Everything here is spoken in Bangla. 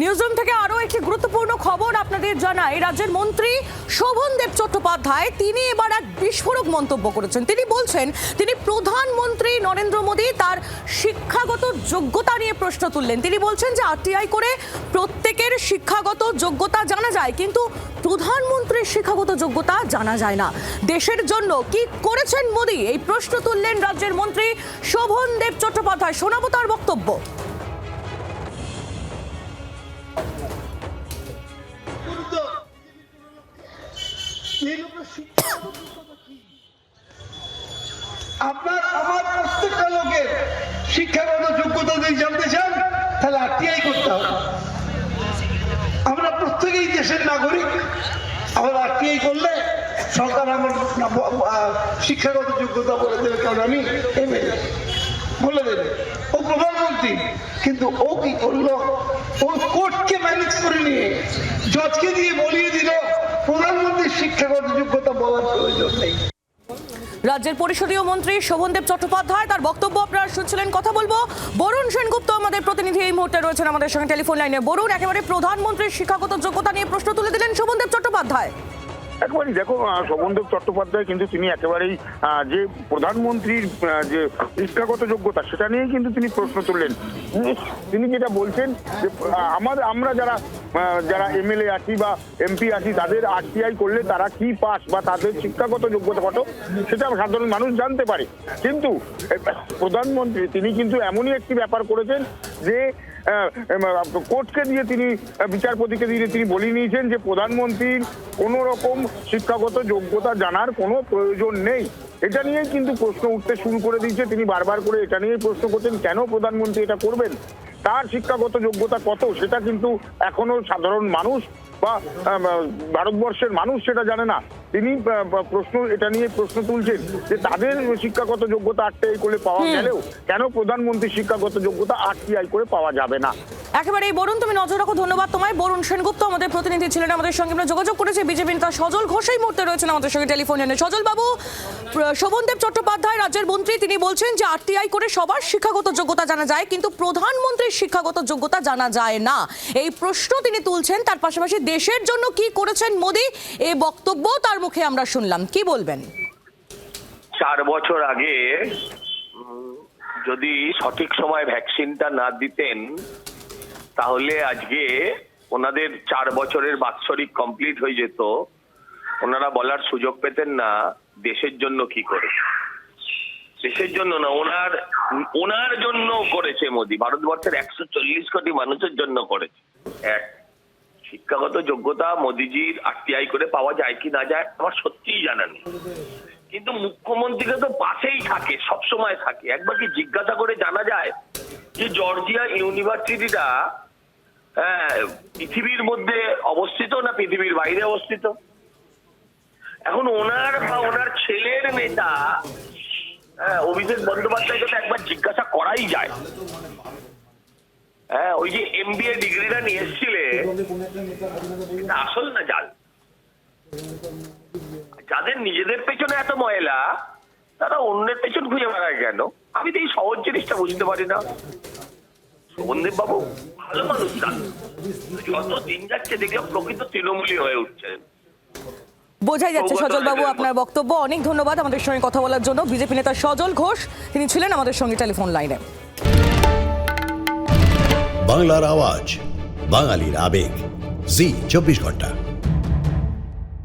নিউজরুম থেকে আরো একটি গুরুত্বপূর্ণ খবর আপনাদের জানাই। রাজ্যের মন্ত্রী শোভনদেব চট্টোপাধ্যায় তিনি এবার এক বিস্ফোরক মন্তব্য করেছেন। তিনি বলছেন তিনি প্রধানমন্ত্রী নরেন্দ্র মোদী তার শিক্ষাগত যোগ্যতা নিয়ে প্রশ্ন তুললেন। তিনি বলছেন যে আরটিআই করে প্রত্যেকের শিক্ষাগত যোগ্যতা জানা যায়, কিন্তু প্রধানমন্ত্রীর শিক্ষাগত যোগ্যতা জানা যায় না। দেশের জন্য কি করেছেন মোদী, এই প্রশ্ন তুললেন রাজ্যের মন্ত্রী শোভনদেব চট্টোপাধ্যায়। শোনাবো তার বক্তব্য। আপনার আমার প্রত্যেকটা লোকের শিক্ষাগত যোগ্যতা যদি জানতে চান তাহলে আরটিআই করতে হবে। আমরা প্রত্যেকেই দেশের নাগরিক, আমরা আরটিআই করলে সরকার আমার শিক্ষাগত যোগ্যতা বলে দেবে, কারণ আমি এমএলএ বলে দেবে। ও প্রধানমন্ত্রী, কিন্তু ও কি করলো, ও কোর্টকে ম্যানেজ করে নিয়ে জজকে দিয়ে বলিয়ে দিল প্রধানমন্ত্রীর শিক্ষাগত যোগ্যতা বলার প্রয়োজন নেই। রাজ্যের পরিষদীয় মন্ত্রী শোভনদেব চট্টোপাধ্যায়, তার বক্তব্য আপনারা শুনছিলেন। কথা বলবো বরুণ সেনগুপ্ত, আমাদের প্রতিনিধি এই মুহূর্তে রয়েছেন আমাদের সঙ্গে টেলিফোন লাইনে। বরুণ, একেবারে প্রধানমন্ত্রীর শিক্ষাগত যোগ্যতা নিয়ে প্রশ্ন তুলে দিলেন শোভনদেব চট্টোপাধ্যায়। একেবারেই দেখো, শোভনদেব চট্টোপাধ্যায় কিন্তু তিনি একেবারেই যে প্রধানমন্ত্রীর যে শিক্ষাগত যোগ্যতা সেটা নিয়েই কিন্তু তিনি প্রশ্ন তুললেন। তিনি যেটা বলছেন যে আমরা যারা এমএলএ আছি বা এমপি আছি তাদের আরটিআই করলে তারা কি পাস বা তাদের শিক্ষাগত যোগ্যতা কত সেটা সাধারণ মানুষ জানতে পারে, কিন্তু প্রধানমন্ত্রী তিনি কিন্তু এমনই একটি ব্যাপার করেছেন যে কোর্টকে দিয়ে তিনি বিচারপতিকে দিয়ে তিনি বলে নিয়েছেন যে প্রধানমন্ত্রীর কোনো রকম শিক্ষাগত যোগ্যতা জানার কোনো প্রয়োজন নেই। এটা নিয়েই কিন্তু প্রশ্ন উঠতে শুরু করে দিয়েছে। তিনি বারবার করে এটা নিয়েই প্রশ্ন করছেন কেন প্রধানমন্ত্রী এটা করবেন, তার শিক্ষাগত যোগ্যতা কত সেটা কিন্তু এখনো সাধারণ মানুষ বা ভারতবর্ষের মানুষ সেটা জানে না। তিনি এটা নিয়ে প্রশ্ন তুলছেন যে তাদের শিক্ষাগত যোগ্যতা আরটিআই করে পাওয়া গেলেও কেন প্রধানমন্ত্রীর শিক্ষাগত যোগ্যতা আরটিআই করে পাওয়া যাবে না। একেবারে বরুণ, তুমি নজর রাখো। ধন্যবাদ তোমায়। বরুণ সেনগুপ্ত আমাদের প্রতিনিধি ছিলেন আমাদের সঙ্গে। আমরা যোগাযোগ করেছি বিজেপি নেতা সজল ঘোষ এই মুহূর্তে রয়েছেন আমাদের সঙ্গে টেলিফোন লাইনে। সজল বাবু, শোভনদেব চট্টোপাধ্যায় রাজ্যের মন্ত্রী তিনি বলছেন যে আরটিআই করে সবার শিক্ষাগত যোগ্যতা জানা যায়, কিন্তু প্রধানমন্ত্রীর শিক্ষাগত যোগ্যতা জানা যায় না, এই প্রশ্ন তিনি তুলছেন। তার পাশাপাশি দেশের জন্য কি করেছেন মোদী, এই বক্তব্য তার মুখে আমরা শুনলাম। কি বলবেন? 4 বছর আগে যদি সঠিক সময় ভ্যাকসিনটা না দিতেন তাহলে আজকে ওনাদের 4 বছরের বাৎসরিক কমপ্লিট হয়ে যেত, ওনারা বলার সুযোগ পেতেন না দেশের জন্য কি করে। দেশের জন্য না, ওনার জন্য করেছে মোদী, ভারতবর্ষের 140 কোটি মানুষের জন্য করেছে। এক, শিক্ষাগত যোগ্যতা মোদীজির আরটিআই করে পাওয়া যায় কি না যায় আমার সত্যিই জানা নেই, কিন্তু মুখ্যমন্ত্রীকে তো পাশেই থাকে, সবসময় থাকে। একবার কি জিজ্ঞাসা করে জানা যায় যে জর্জিয়া ইউনিভার্সিটিটা পৃথিবীর মধ্যে অবস্থিত না পৃথিবীর বাইরে অবস্থিত? এখন ওনার বা ওনার ছেলের নেতা অভিষেক বন্দ্যোপাধ্যায়কে তো একবার জিজ্ঞাসা করাই যায়। ওই যে এমবিএ ডিগ্রিটা নিয়ে এসেছিলে এটা আসল না জাল? যাদের নিজেদের পেছনে এত ময়লা তারা অন্যের পেছন খুঁজে বেড়ায় কেন? আমি তো এই সহজ জিনিসটা বুঝতে পারি না। শোভনদেব বাবু ভালো মানুষ, যত দিন যাচ্ছে দেখলাম প্রকৃত তৃণমূলী হয়ে উঠছেন। বোঝাই যাচ্ছে সজল বাবু আপনার বক্তব্য। অনেক ধন্যবাদ আমাদের সঙ্গে কথা বলার জন্য। বিজেপি নেতা সজল ঘোষ তিনি ছিলেন আমাদের সঙ্গে টেলিফোন লাইনে। বাংলার আওয়াজ, বাঙালির আবেগ, জি 24 ঘন্টা।